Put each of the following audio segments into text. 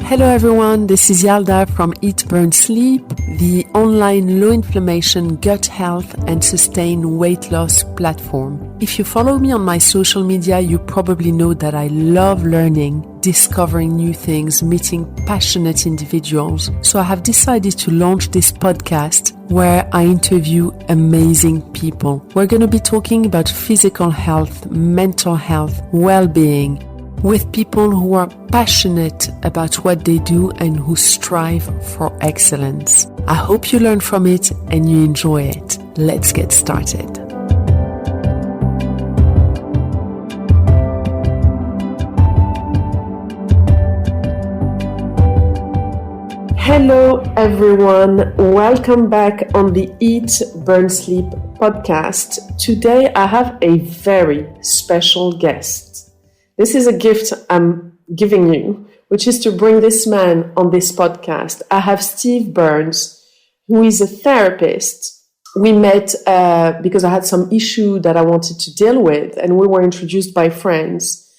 Hello everyone, this is Yalda from Eat, Burn, Sleep, the online low inflammation, gut health and sustained weight loss platform. If you follow me on my social media, you probably know that I love learning, discovering new things, meeting passionate individuals. So I have decided to launch this podcast where I interview amazing people. We're going to be talking about physical health, mental health, well-being, with people who are passionate about what they do and who strive for excellence. I hope you learn from it and you enjoy it. Let's get started. Hello everyone, welcome back on the Eat, Burn, Sleep podcast. Today I have a very special guest. This is a gift I'm giving you, which is to bring this man on this podcast. I have Steve Burns, who is a therapist. We met because I had some issue that I wanted to deal with, and we were introduced by friends.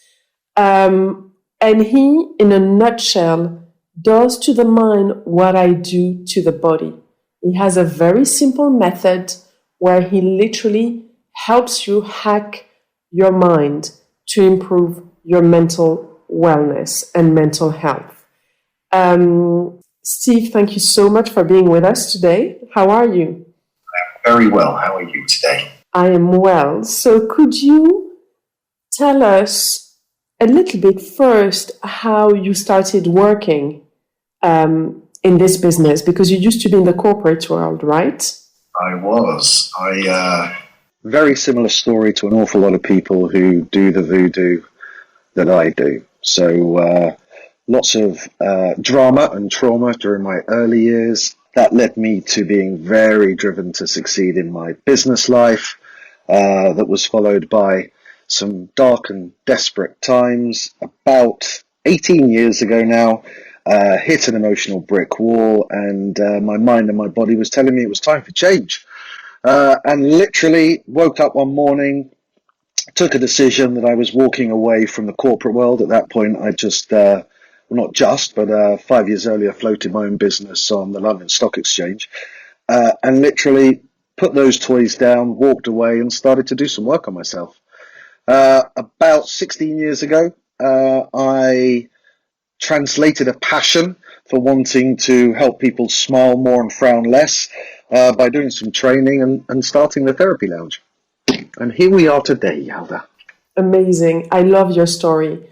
And he, in a nutshell, does to the mind what I do to the body. He has a very simple method where he literally helps you hack your mind to improve your mental wellness and mental health. Steve, thank you so much for being with us today. How are you? I'm very well. How are you today? I am well. So could you tell us a little bit first how you started working in this business? Because you used to be in the corporate world, right? I was. Very similar story to an awful lot of people who do the voodoo that I do. So lots of drama and trauma during my early years. That led me to being very driven to succeed in my business life. That was followed by some dark and desperate times. About 18 years ago now, hit an emotional brick wall, and my mind and my body was telling me it was time for change. And literally woke up one morning, took a decision that I was walking away from the corporate world. At that point, I just, well, not just, but 5 years earlier, floated my own business on the London Stock Exchange, and literally put those toys down, walked away, and started to do some work on myself. About 16 years ago, I translated a passion for wanting to help people smile more and frown less by doing some training and starting the therapy lounge. And here we are today, Yalda. Amazing. I love your story.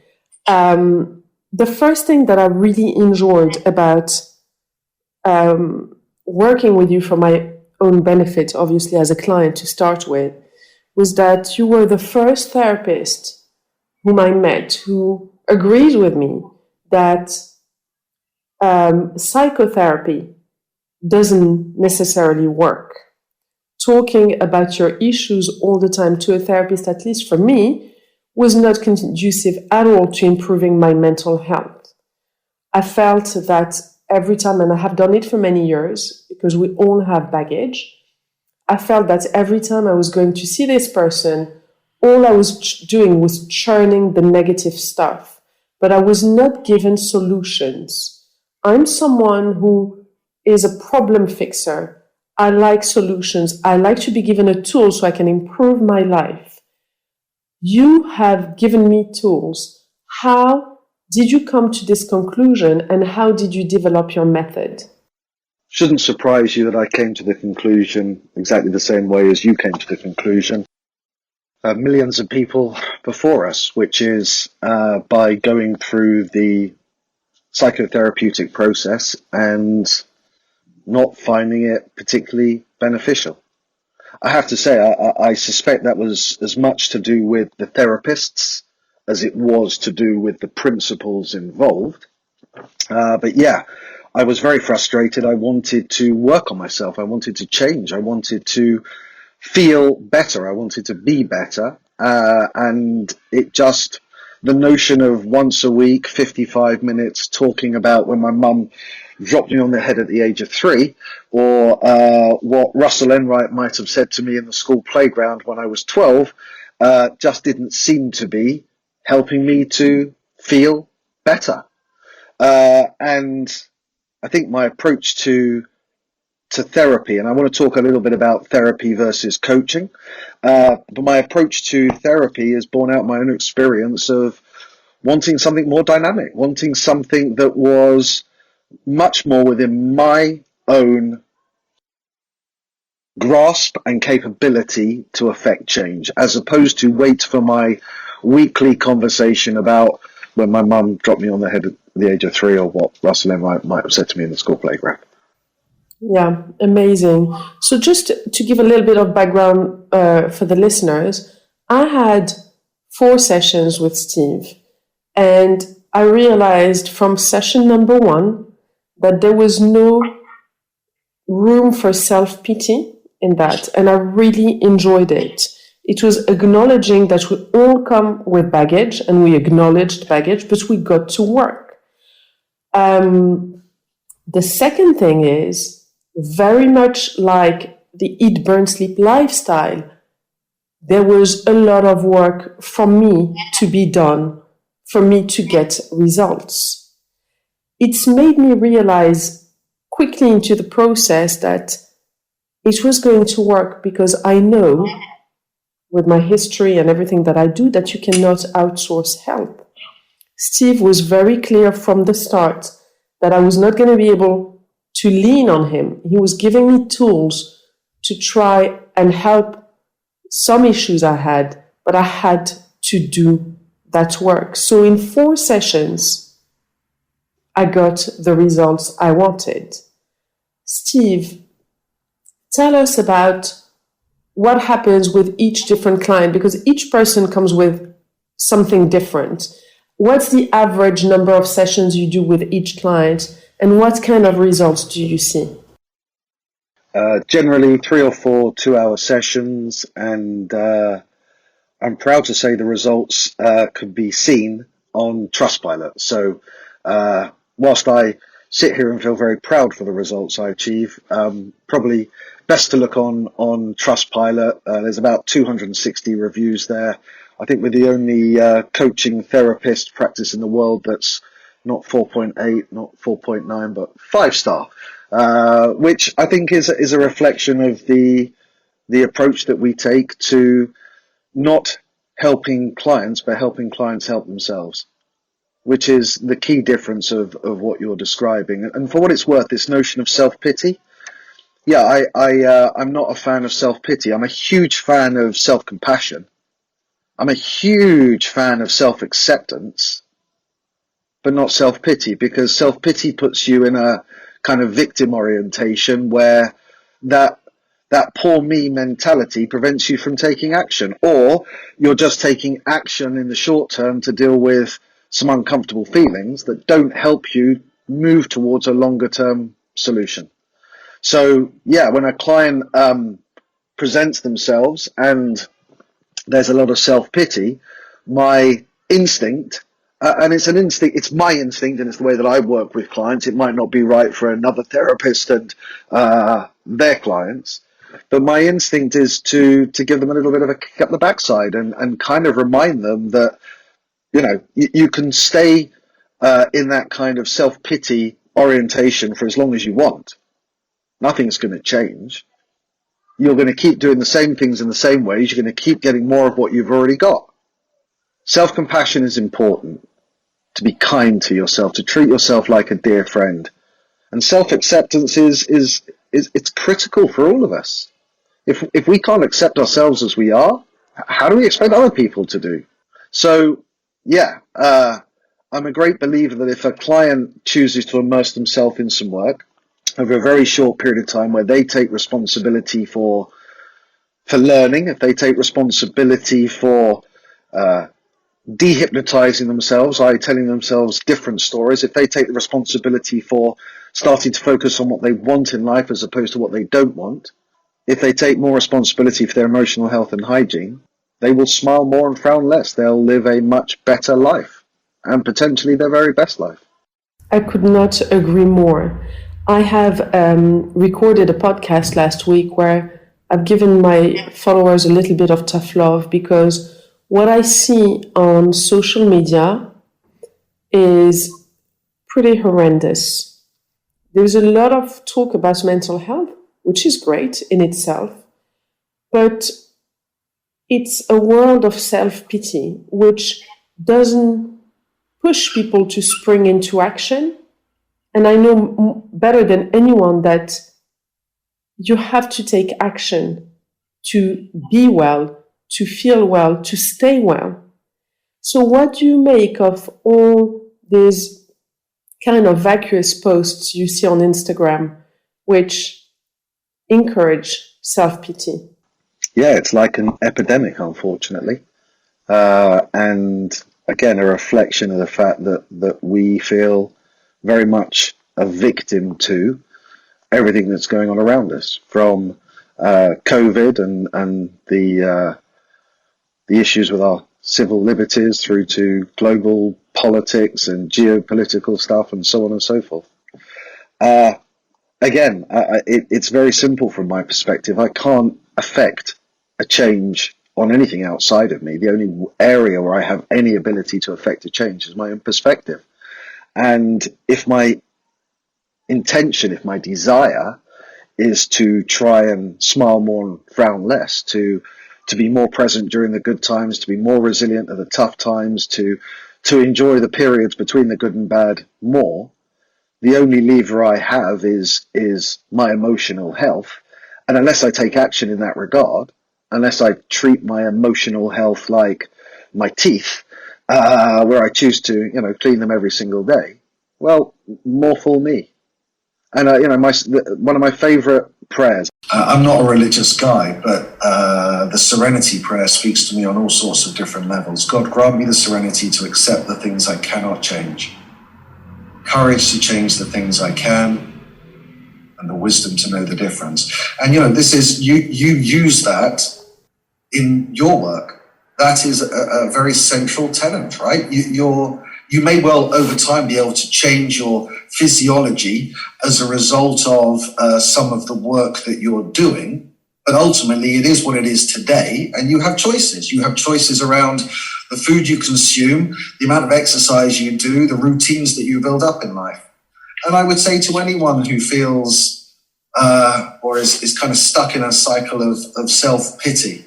The first thing that I really enjoyed about working with you for my own benefit, obviously as a client to start with, was that you were the first therapist whom I met who agreed with me that psychotherapy doesn't necessarily work. Talking about your issues all the time to a therapist, at least for me, was not conducive at all to improving my mental health. I felt that every time, and I have done it for many years, because we all have baggage, I felt that every time I was going to see this person, all I was doing was churning the negative stuff, but I was not given solutions. I'm someone who is a problem fixer. I like solutions. I like to be given a tool so I can improve my life. You have given me tools. How did you come to this conclusion, and how did you develop your method? Shouldn't surprise you that I came to the conclusion exactly the same way as you came to the conclusion. Millions of people before us, which is by going through the psychotherapeutic process and not finding it particularly beneficial. I have to say, I suspect that was as much to do with the therapists as it was to do with the principles involved. But yeah, I was very frustrated. I wanted to work on myself. I wanted to change. I wanted to feel better. I wanted to be better. And it just, the notion of once a week, 55 minutes talking about when my mum dropped me on the head at the age of 3, or what Russell Enright might have said to me in the school playground when I was 12, just didn't seem to be helping me to feel better. And I think my approach to therapy, and I want to talk a little bit about therapy versus coaching, but my approach to therapy is born out of my own experience of wanting something more dynamic, wanting something that was much more within my own grasp and capability to affect change, as opposed to wait for my weekly conversation about when my mum dropped me on the head at the age of 3, or what Russell M. might have said to me in the school playground. Yeah, amazing. So just to give a little bit of background for the listeners, I had 4 sessions with Steve, and I realized from session number 1 that there was no room for self-pity in that, and I really enjoyed it. It was acknowledging that we all come with baggage, and we acknowledged baggage, but we got to work. The second thing is, very much like the eat, burn, sleep lifestyle, there was a lot of work for me to be done, for me to get results. It's made me realize quickly into the process that it was going to work, because I know with my history and everything that I do that you cannot outsource help. Steve was very clear from the start that I was not going to be able to lean on him. He was giving me tools to try and help some issues I had, but I had to do that work. So in 4 sessions, I got the results I wanted. Steve, tell us about what happens with each different client, because each person comes with something different. What's the average number of sessions you do with each client, and what kind of results do you see? Generally 3 or 4 2-hour sessions, and I'm proud to say the results could be seen on Trustpilot. So whilst I sit here and feel very proud for the results I achieve, probably best to look on Trustpilot. There's about 260 reviews there. I think we're the only coaching therapist practice in the world that's not 4.8, not 4.9, but 5-star, which I think is a reflection of the approach that we take to not helping clients, but helping clients help themselves, which is the key difference of what you're describing. And for what it's worth, this notion of self-pity, yeah, I'm not a fan of self-pity. I'm a huge fan of self-compassion. I'm a huge fan of self-acceptance, but not self-pity, because self-pity puts you in a kind of victim orientation where that poor me mentality prevents you from taking action, or you're just taking action in the short term to deal with some uncomfortable feelings that don't help you move towards a longer term solution. So yeah, when a client presents themselves and there's a lot of self-pity, my instinct, and it's an instinct, it's my instinct, and it's the way that I work with clients. It might not be right for another therapist and their clients, but my instinct is to give them a little bit of a kick up the backside and kind of remind them that, you know, you can stay in that kind of self-pity orientation for as long as you want. Nothing's going to change. You're going to keep doing the same things in the same ways. You're going to keep getting more of what you've already got. Self-compassion is important. To be kind to yourself, to treat yourself like a dear friend. And self-acceptance is it's critical for all of us. If we can't accept ourselves as we are, how do we expect other people to do? So, yeah, I'm a great believer that if a client chooses to immerse themselves in some work over a very short period of time, where they take responsibility for learning, if they take responsibility for dehypnotizing themselves, i.e. telling themselves different stories, if they take the responsibility for starting to focus on what they want in life as opposed to what they don't want, if they take more responsibility for their emotional health and hygiene, they will smile more and frown less. They'll live a much better life, and potentially their very best life. I could not agree more. I have recorded a podcast last week where I've given my followers a little bit of tough love, because what I see on social media is pretty horrendous. There's a lot of talk about mental health, which is great in itself, but it's a world of self-pity, which doesn't push people to spring into action. And I know better than anyone that you have to take action to be well, to feel well, to stay well. So what do you make of all these kind of vacuous posts you see on Instagram, which encourage self-pity? Yeah, it's like an epidemic, unfortunately. And again, a reflection of the fact that we feel very much a victim to everything that's going on around us, from COVID and the issues with our civil liberties through to global politics and geopolitical stuff and so on and so forth. Again, it's very simple from my perspective. I can't affect a change on anything outside of me. The only area where I have any ability to affect a change is my own perspective. And if my intention, if my desire is to try and smile more and frown less, to be more present during the good times, to be more resilient at the tough times, to enjoy the periods between the good and bad more, the only lever I have is my emotional health. And unless I take action in that regard, unless I treat my emotional health like my teeth, where I choose to, clean them every single day, well, more fool me. And one of my favorite prayers. I'm not a religious guy, but the serenity prayer speaks to me on all sorts of different levels. God, grant me the serenity to accept the things I cannot change, courage to change the things I can, and the wisdom to know the difference. And this is you use that in your work. That is a very central tenet, right? You may well over time be able to change your physiology as a result of some of the work that you're doing, but ultimately it is what it is today, and you have choices. You have choices around the food you consume, the amount of exercise you do, the routines that you build up in life. And I would say to anyone who feels or is kind of stuck in a cycle of self-pity,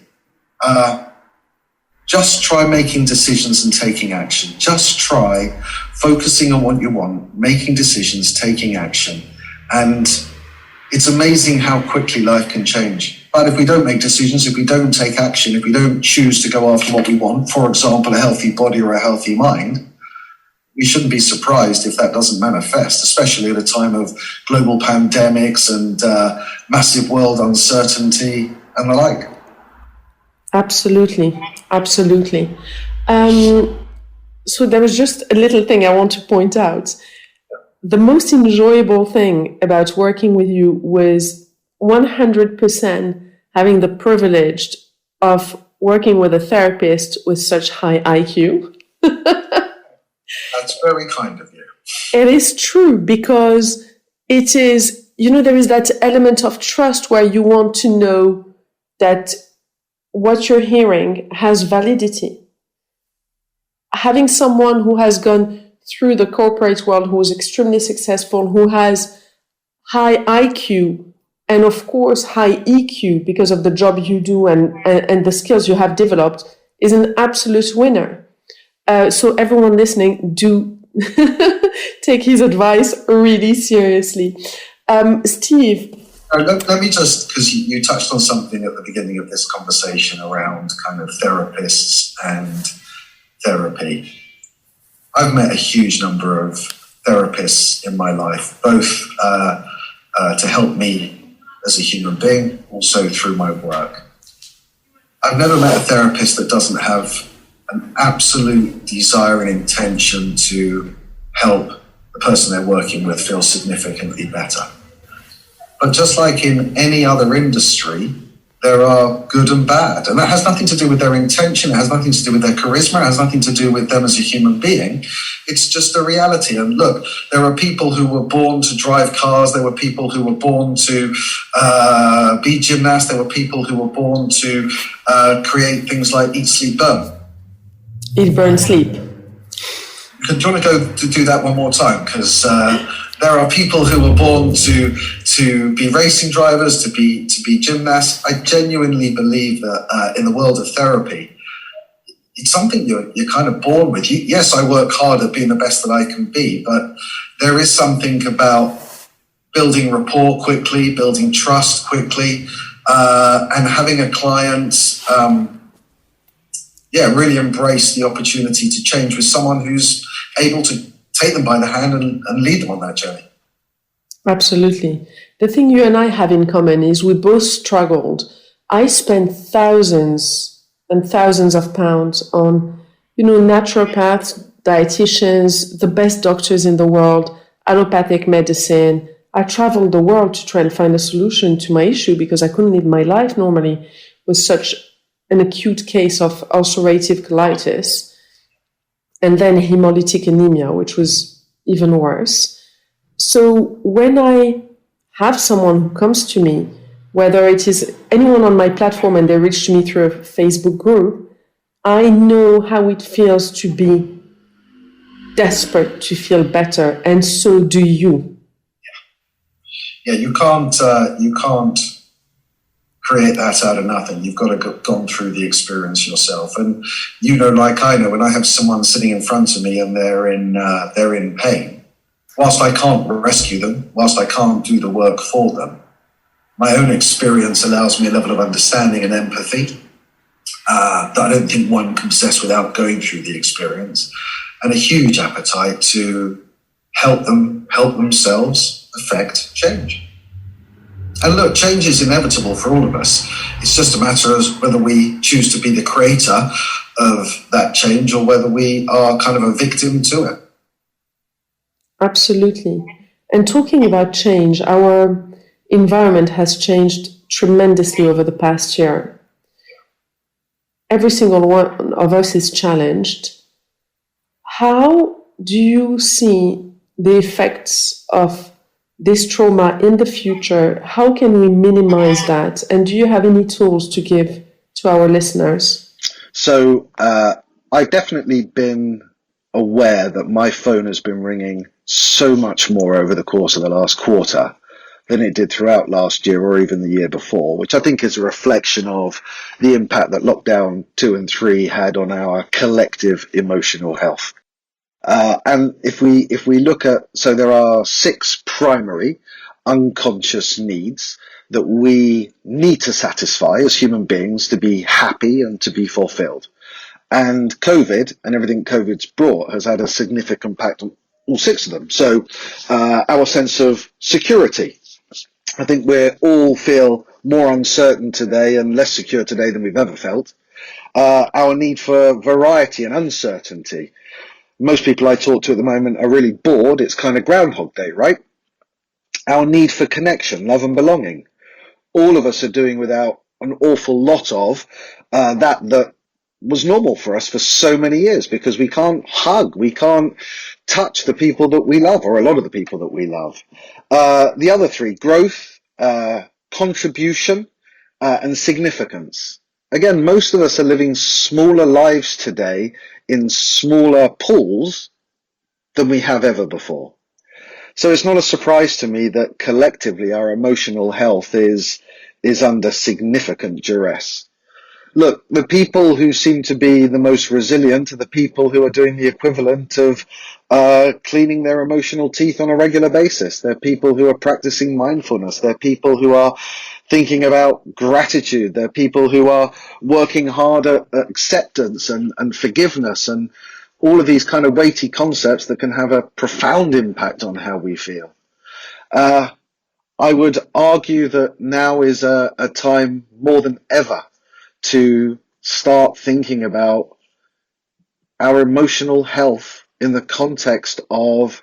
just try making decisions and taking action. Just try focusing on what you want, making decisions, taking action. And it's amazing how quickly life can change. But if we don't make decisions, if we don't take action, if we don't choose to go after what we want, for example, a healthy body or a healthy mind, we shouldn't be surprised if that doesn't manifest, especially at a time of global pandemics and massive world uncertainty and the like. Absolutely. So there was just a little thing I want to point out. The most enjoyable thing about working with you was 100% having the privilege of working with a therapist with such high IQ. That's very kind of you. It is true, because it is, there is that element of trust where you want to know that what you're hearing has validity. Having someone who has gone through the corporate world, who is extremely successful, who has high IQ and of course high EQ because of the job you do and the skills you have developed, is an absolute winner. So everyone listening, do take his advice really seriously. Steve, let me just, because you touched on something at the beginning of this conversation around kind of therapists and therapy. I've met a huge number of therapists in my life, both to help me as a human being, also through my work. I've never met a therapist that doesn't have an absolute desire and intention to help the person they're working with feel significantly better. But just like in any other industry, there are good and bad. And that has nothing to do with their intention. It has nothing to do with their charisma. It has nothing to do with them as a human being. It's just a reality. And look, there are people who were born to drive cars. There were people who were born to be gymnasts. There were people who were born to create things like Eat, Sleep, Burn. Eat, Burn, Sleep. Do you want to go to do that one more time? Because there are people who were born to be racing drivers, to be gymnasts. I genuinely believe that in the world of therapy, it's something you're kind of born with. Yes, I work hard at being the best that I can be, but there is something about building rapport quickly, building trust quickly, and having a client really embrace the opportunity to change with someone who's able to take them by the hand and lead them on that journey. Absolutely. The thing you and I have in common is we both struggled. I spent thousands and thousands of pounds on, naturopaths, dietitians, the best doctors in the world, allopathic medicine. I traveled the world to try and find a solution to my issue because I couldn't live my life normally with such an acute case of ulcerative colitis and then hemolytic anemia, which was even worse. So when I have someone who comes to me, whether it is anyone on my platform and they reach me through a Facebook group, I know how it feels to be desperate to feel better, and so do you. Yeah, you can't create that out of nothing. You've got to go gone through the experience yourself. And like I know, when I have someone sitting in front of me and they're in pain, whilst I can't rescue them, whilst I can't do the work for them, my own experience allows me a level of understanding and empathy that I don't think one can possess without going through the experience, and a huge appetite to help themselves affect change. And look, change is inevitable for all of us. It's just a matter of whether we choose to be the creator of that change or whether we are kind of a victim to it. Absolutely. And talking about change, our environment has changed tremendously over the past year. Every single one of us is challenged. How do you see the effects of this trauma in the future? How can we minimize that? And do you have any tools to give to our listeners? So I've definitely been aware that my phone has been ringing so much more over the course of the last quarter than it did throughout last year or even the year before, which I think is a reflection of the impact that lockdown 2 and 3 had on our collective emotional health. And if we look at, so there are 6 primary unconscious needs that we need to satisfy as human beings to be happy and to be fulfilled. And COVID and everything COVID's brought has had a significant impact on all 6 of them. So our sense of security. I think we all feel more uncertain today and less secure today than we've ever felt. Our need for variety and uncertainty. Most people I talk to at the moment are really bored. It's kind of Groundhog Day, right? Our need for connection, love and belonging. All of us are doing without an awful lot of that was normal for us for so many years, because we can't hug, we can't touch the people that we love, or a lot of the people that we love. The other 3, growth, contribution, and significance. Again, most of us are living smaller lives today in smaller pools than we have ever before. So it's not a surprise to me that collectively our emotional health is under significant duress. Look, the people who seem to be the most resilient are the people who are doing the equivalent of cleaning their emotional teeth on a regular basis. They're people who are practicing mindfulness. They're people who are thinking about gratitude. They're people who are working hard at acceptance and forgiveness and all of these kind of weighty concepts that can have a profound impact on how we feel. I would argue that now is a time more than ever to start thinking about our emotional health in the context of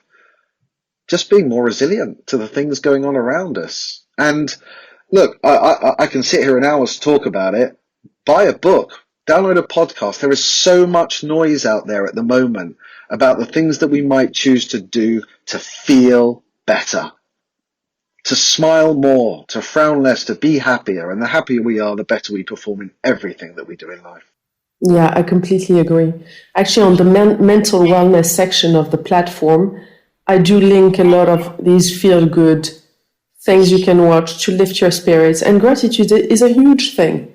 just being more resilient to the things going on around us. And look, I can sit here in hours talk about it. Buy a book, download a podcast. There is so much noise out there at the moment about the things that we might choose to do to feel better, to smile more, to frown less, to be happier. And the happier we are, the better we perform in everything that we do in life. Yeah, I completely agree. Actually, on the mental wellness section of the platform, I do link a lot of these feel good things you can watch to lift your spirits. And gratitude is a huge thing.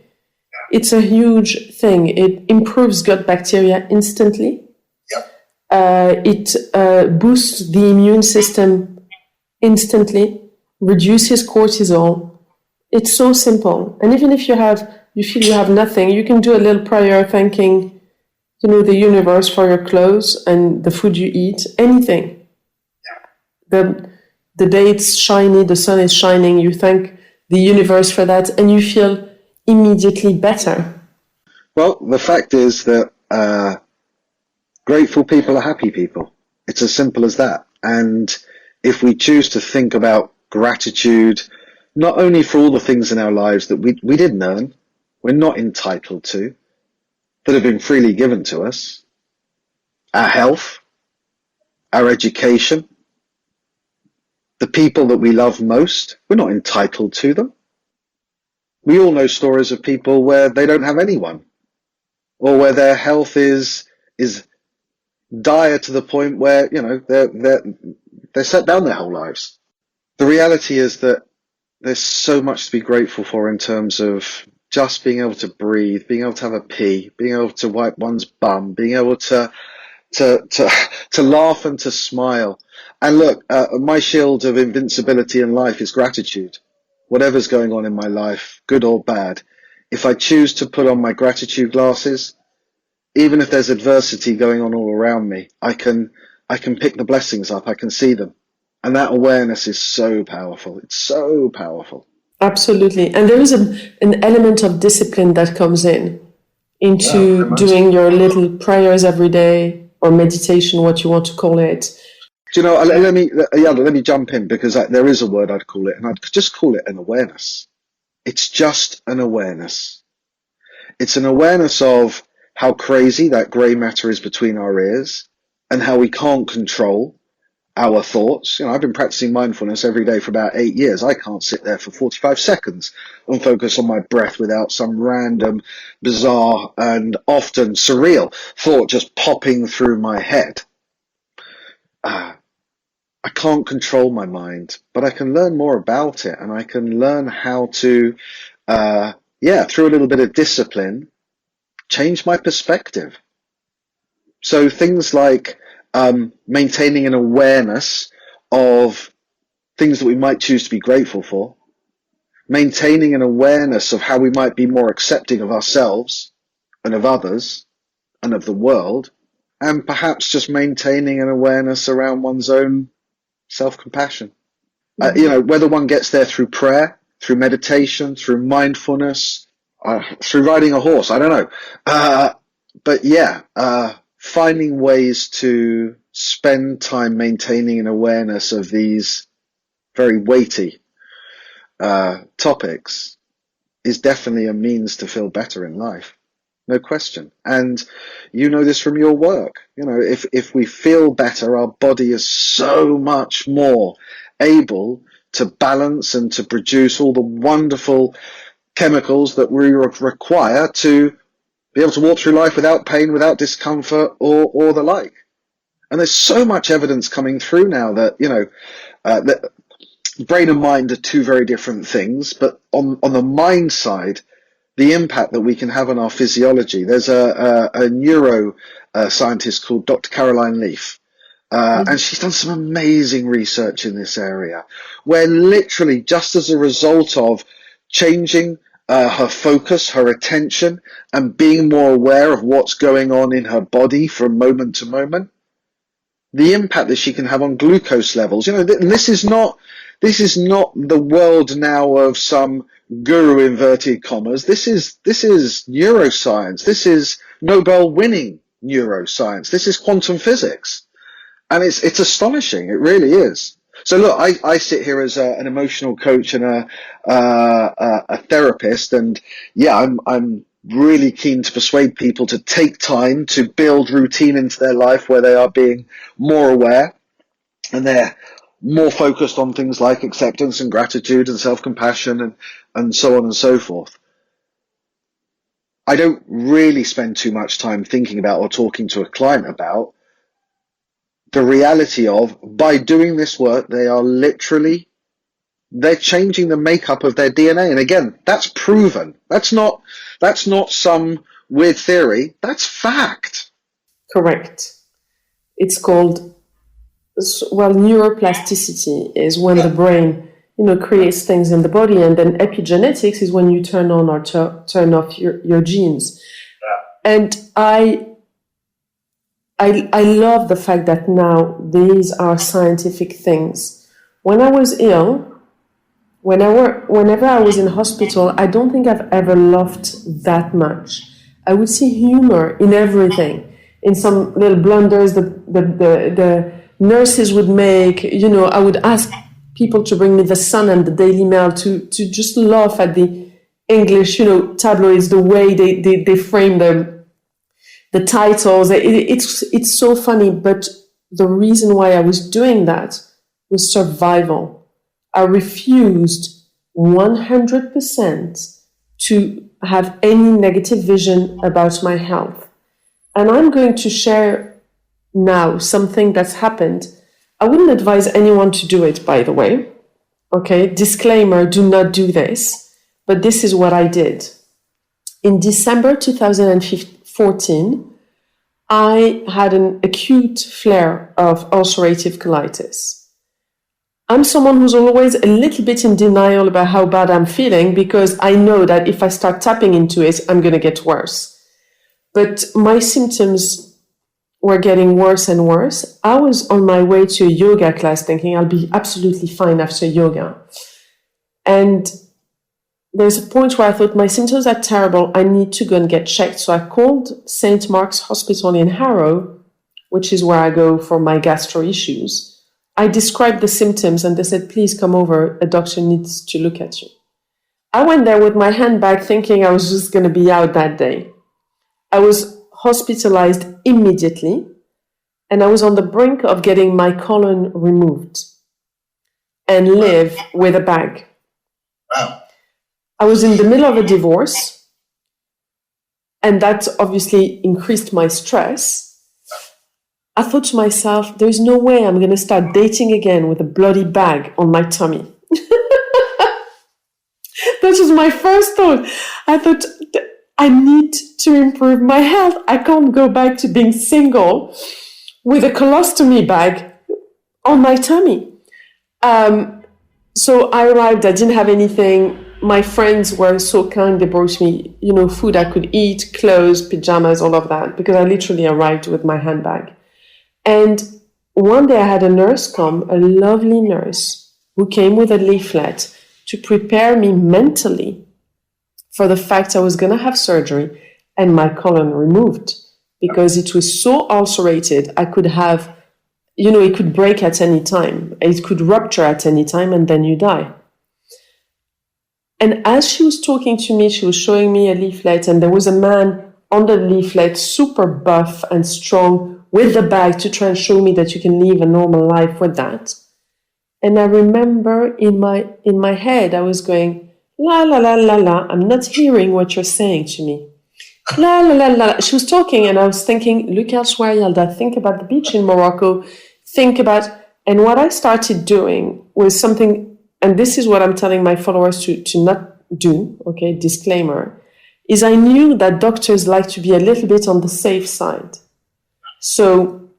It's a huge thing. It improves gut bacteria instantly. Yep. It boosts the immune system instantly, reduces cortisol. It's so simple. And even if you feel you have nothing, you can do a little prayer thanking, the universe for your clothes and the food you eat, anything. The the day it's shiny, the sun is shining, you thank the universe for that and you feel immediately better. Well, the fact is that grateful people are happy people. It's as simple as that. And if we choose to think about gratitude, not only for all the things in our lives that we didn't earn, we're not entitled to, that have been freely given to us, our health, our education, the people that we love most, we're not entitled to them. We all know stories of people where they don't have anyone, or where their health is dire to the point where they're set down their whole lives. The reality is that there's so much to be grateful for in terms of just being able to breathe, being able to have a pee, being able to wipe one's bum, being able to to laugh and to smile. And look, my shield of invincibility in life is gratitude. Whatever's going on in my life, good or bad, if I choose to put on my gratitude glasses, even if there's adversity going on all around me, I can pick the blessings up, I can see them. And that awareness is so powerful. It's so powerful. Absolutely. And there is an element of discipline that comes Yeah, into very much. doing your little prayers every day or meditation, what you want to call it. Do you know, let me jump in because there is a word I'd call it, and I'd just call it an awareness. It's just an awareness. It's an awareness of how crazy that grey matter is between our ears and how we can't control our thoughts. I've been practicing mindfulness every day for about 8 years. I can't sit there for 45 seconds and focus on my breath without some random, bizarre, and often surreal thought just popping through my head. I can't control my mind, but I can learn more about it, and I can learn how to, through a little bit of discipline, change my perspective. So things like maintaining an awareness of things that we might choose to be grateful for, maintaining an awareness of how we might be more accepting of ourselves and of others and of the world, and perhaps just maintaining an awareness around one's own self-compassion. Whether one gets there through prayer, through meditation, through mindfulness, through riding a horse, I don't know. Finding ways to spend time maintaining an awareness of these very weighty topics is definitely a means to feel better in life. No question. And you know this from your work. If we feel better, our body is so much more able to balance and to produce all the wonderful chemicals that we require to be able to walk through life without pain, without discomfort, or the like. And there's so much evidence coming through now that, that brain and mind are two very different things, but on the mind side, the impact that we can have on our physiology. There's a neuro scientist called Dr. Caroline Leaf, and she's done some amazing research in this area, where literally just as a result of changing her focus, her attention, and being more aware of what's going on in her body from moment to moment, the impact that she can have on glucose levels. This is not the world now of some guru inverted commas. This is neuroscience. This is Nobel winning neuroscience. This is quantum physics, and it's astonishing. It really is. So look, I sit here as an emotional coach and a therapist, and I'm really keen to persuade people to take time to build routine into their life where they are being more aware and they're more focused on things like acceptance and gratitude and self-compassion and so on and so forth. I don't really spend too much time thinking about or talking to a client about the reality of, by doing this work, they're changing the makeup of their DNA. And again, that's proven. That's not some weird theory. That's fact. Correct. It's called, well, neuroplasticity is when the brain, creates things in the body, and then epigenetics is when you turn on or turn off your genes. And I love the fact that now these are scientific things. When I was ill, whenever I was in hospital, I don't think I've ever laughed that much. I would see humor in everything, in some little blunders the nurses would make. I would ask people to bring me the Sun and the Daily Mail to just laugh at the English, tabloids, the way they frame the titles. It's so funny, but the reason why I was doing that was survival. I refused 100% to have any negative vision about my health. And I'm going to share now something that's happened. I wouldn't advise anyone to do it, by the way. Okay, disclaimer, do not do this. But this is what I did. In December 2014, I had an acute flare of ulcerative colitis. I'm someone who's always a little bit in denial about how bad I'm feeling, because I know that if I start tapping into it, I'm going to get worse. But my symptoms were getting worse and worse. I was on my way to a yoga class thinking I'll be absolutely fine after yoga. And there's a point where I thought my symptoms are terrible. I need to go and get checked. So I called St. Mark's Hospital in Harrow, which is where I go for my gastro issues. I described the symptoms and they said, please come over. A doctor needs to look at you. I went there with my handbag thinking I was just going to be out that day. I was hospitalized immediately, and I was on the brink of getting my colon removed and live with a bag. Wow. I was in the middle of a divorce, and that obviously increased my stress. I thought to myself, there's no way I'm going to start dating again with a bloody bag on my tummy. That was my first thought. I thought, I need to improve my health. I can't go back to being single with a colostomy bag on my tummy. So I arrived, I didn't have anything. My friends were so kind, they brought me, food I could eat, clothes, pajamas, all of that, because I literally arrived with my handbag. And one day I had a nurse come, a lovely nurse, who came with a leaflet to prepare me mentally for the fact I was going to have surgery and my colon removed, because it was so ulcerated. I could have, it could break at any time. It could rupture at any time, and then you die. And as she was talking to me, she was showing me a leaflet, and there was a man on the leaflet, super buff and strong, with the bag to try and show me that you can live a normal life with that. And I remember in my head, I was going, la, la, la, la, la. I'm not hearing what you're saying to me. La, la, la, la. She was talking and I was thinking, look elsewhere, Yalda. Think about the beach in Morocco. And what I started doing was something, and this is what I'm telling my followers to not do, okay, disclaimer, is I knew that doctors like to be a little bit on the safe side. So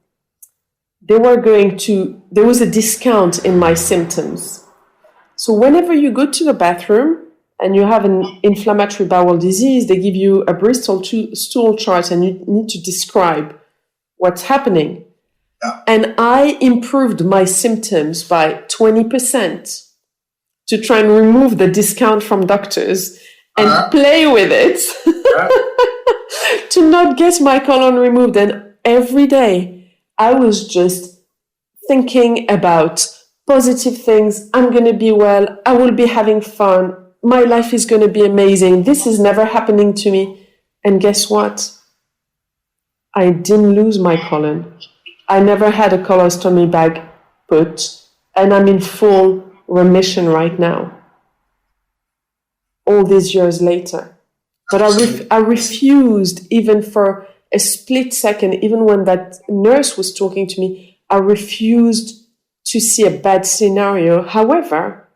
there was a discount in my symptoms. So whenever you go to the bathroom and you have an inflammatory bowel disease, they give you a Bristol stool chart and you need to describe what's happening. Yeah. And I improved my symptoms by 20% to try and remove the discount from doctors and play with it to not get my colon removed. And every day I was just thinking about positive things. I'm going to be well. I will be having fun. My life is going to be amazing. This is never happening to me. And guess what? I didn't lose my colon. I never had a colostomy bag put, and I'm in full remission right now. All these years later. But I refused, even for a split second, even when that nurse was talking to me, I refused to see a bad scenario. However,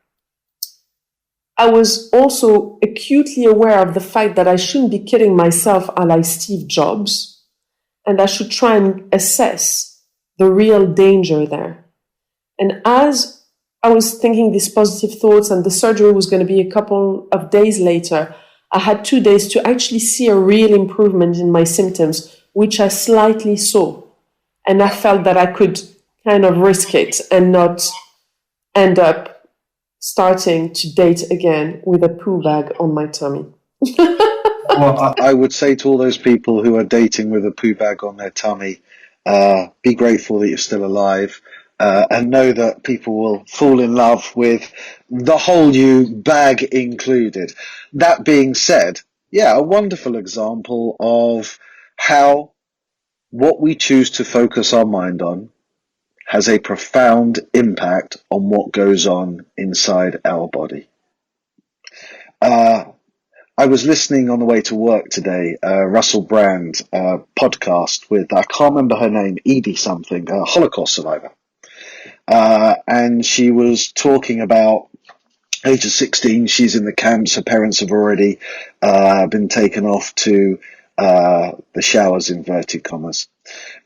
I was also acutely aware of the fact that I shouldn't be kidding myself a la Steve Jobs, and I should try and assess the real danger there. And as I was thinking these positive thoughts, and the surgery was going to be a couple of days later, I had 2 days to actually see a real improvement in my symptoms, which I slightly saw. And I felt that I could kind of risk it and not end up starting to date again with a poo bag on my tummy. Well, I would say to all those people who are dating with a poo bag on their tummy, be grateful that you're still alive, and know that people will fall in love with the whole you, bag included. That being said, yeah, a wonderful example of how what we choose to focus our mind on has a profound impact on what goes on inside our body. I was listening on the way to work today, Russell Brand podcast with, I can't remember her name, Edie something, a Holocaust survivor. And she was talking about age of 16, she's in the camps, her parents have already been taken off to the showers, inverted commas.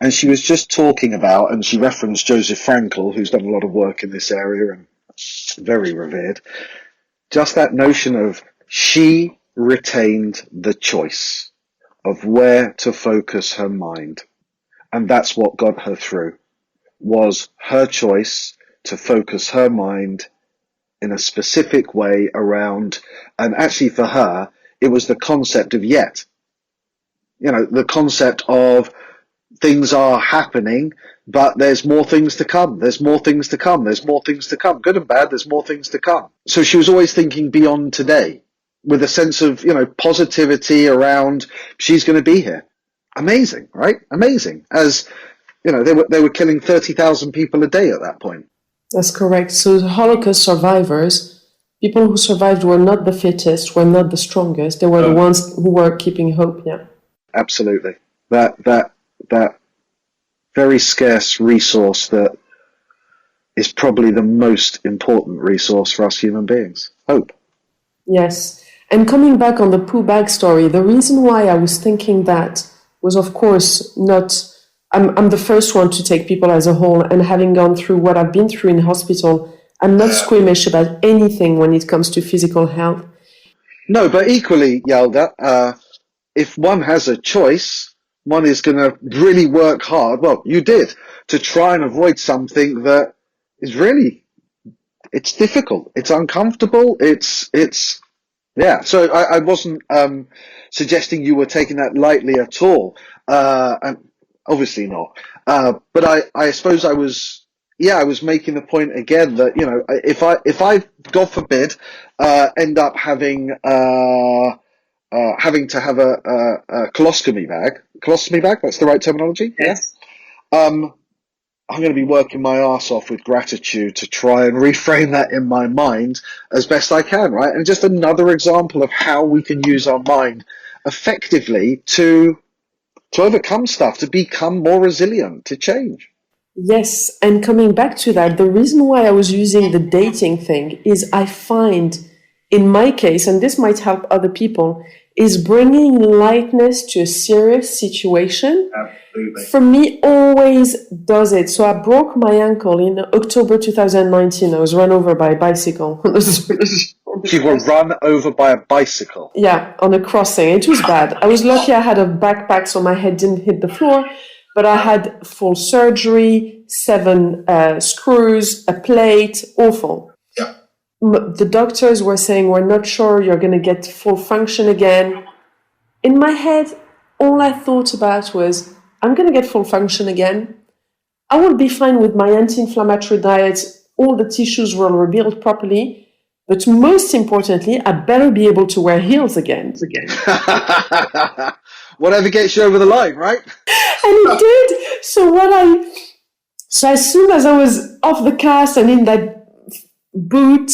And she was just talking about, and she referenced Joseph Frankl, who's done a lot of work in this area and very revered, just that notion of she retained the choice of where to focus her mind. And that's what got her through, was her choice to focus her mind in a specific way around, and actually for her, it was the concept of yet. You know, the concept of things are happening, but there's more things to come. There's more things to come. There's more things to come. Good and bad, there's more things to come. So she was always thinking beyond today with a sense of, you know, positivity around she's going to be here. Amazing, right? Amazing. As, you know, they were killing 30,000 people a day at that point. That's correct. So the Holocaust survivors, people who survived, were not the fittest, were not the strongest. They were the ones who were keeping hope. Yeah. Absolutely. That very scarce resource that is probably the most important resource for us human beings. Hope. Yes. And coming back on the poo bag story, the reason why I was thinking that was, of course, not... I'm the first one to take people as a whole, and having gone through what I've been through in hospital, I'm not squeamish about anything when it comes to physical health. No, but equally, Yalda, if one has a choice, one is going to really work hard. Well, you did, to try and avoid something that is really, it's difficult. It's uncomfortable. Yeah. So I wasn't suggesting you were taking that lightly at all. And obviously not. But I suppose I was making the point again that, you know, if I, God forbid, end up having to have a colostomy bag, that's the right terminology? Yes. I'm going to be working my ass off with gratitude to try and reframe that in my mind as best I can, right? And just another example of how we can use our mind effectively to overcome stuff, to become more resilient, to change. Yes, and coming back to that, the reason why I was using the dating thing is I find, in my case, and this might help other people, is bringing lightness to a serious situation. Absolutely. For me, always does it. So I broke my ankle in October 2019. I was run over by a bicycle. You were run over by a bicycle? Yeah, on a crossing. It was bad. I was lucky I had a backpack so my head didn't hit the floor, but I had full surgery, 7 screws, a plate, awful. Yeah. The doctors were saying, we're not sure you're going to get full function again. In my head, all I thought about was, I'm going to get full function again. I will be fine with my anti-inflammatory diet. All the tissues will rebuild properly. But most importantly, I better be able to wear heels again. Whatever gets you over the line, right? And it did. So as soon as I was off the cast and in that boot,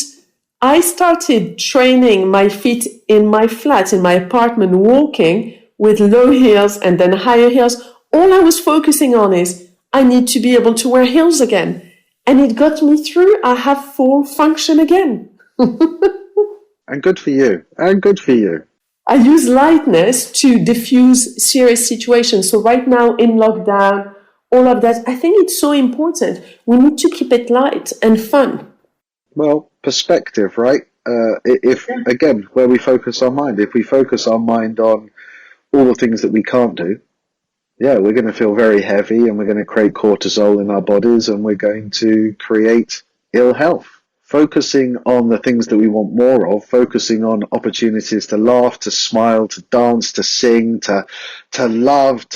I started training my feet in my flat, in my apartment, walking with low heels and then higher heels. All I was focusing on is I need to be able to wear heels again. And it got me through. I have full function again. And good for you. And good for you. I use lightness to diffuse serious situations. So right now in lockdown, all of that, I think it's so important. We need to keep it light and fun. Well, perspective, right? Again, where we focus our mind, if we focus our mind on all the things that we can't do, we're going to feel very heavy and we're going to create cortisol in our bodies and we're going to create ill health. Focusing on the things that we want more of, focusing on opportunities to laugh, to smile, to dance, to sing, to love,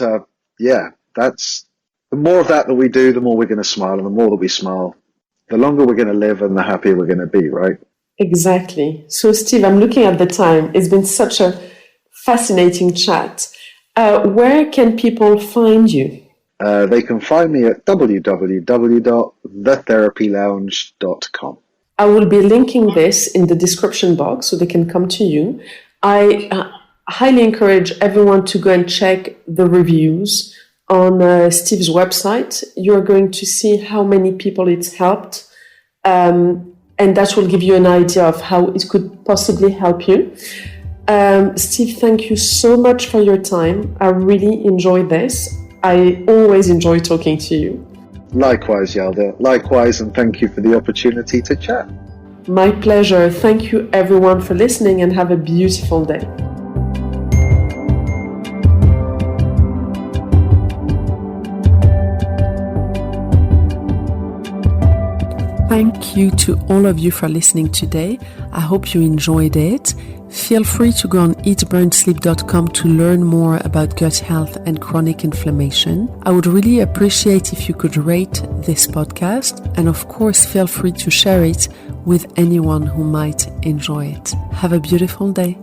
that's the more of that we do, the more we're going to smile, and the more that we smile, the longer we're going to live and the happier we're going to be, right? Exactly. So, Steve, I'm looking at the time. It's been such a fascinating chat. Where can people find you? They can find me at www.thetherapylounge.com. I will be linking this in the description box so they can come to you. I highly encourage everyone to go and check the reviews on Steve's website. You're going to see how many people it's helped, and that will give you an idea of how it could possibly help you. Steve, thank you so much for your time. I really enjoyed this. I always enjoy talking to you. Likewise, Yalda. Likewise, and thank you for the opportunity to chat. My pleasure. Thank you, everyone, for listening, and have a beautiful day. Thank you to all of you for listening today. I hope you enjoyed it. Feel free to go on eatburnsleep.com to learn more about gut health and chronic inflammation. I would really appreciate if you could rate this podcast, and of course feel free to share it with anyone who might enjoy it. Have a beautiful day.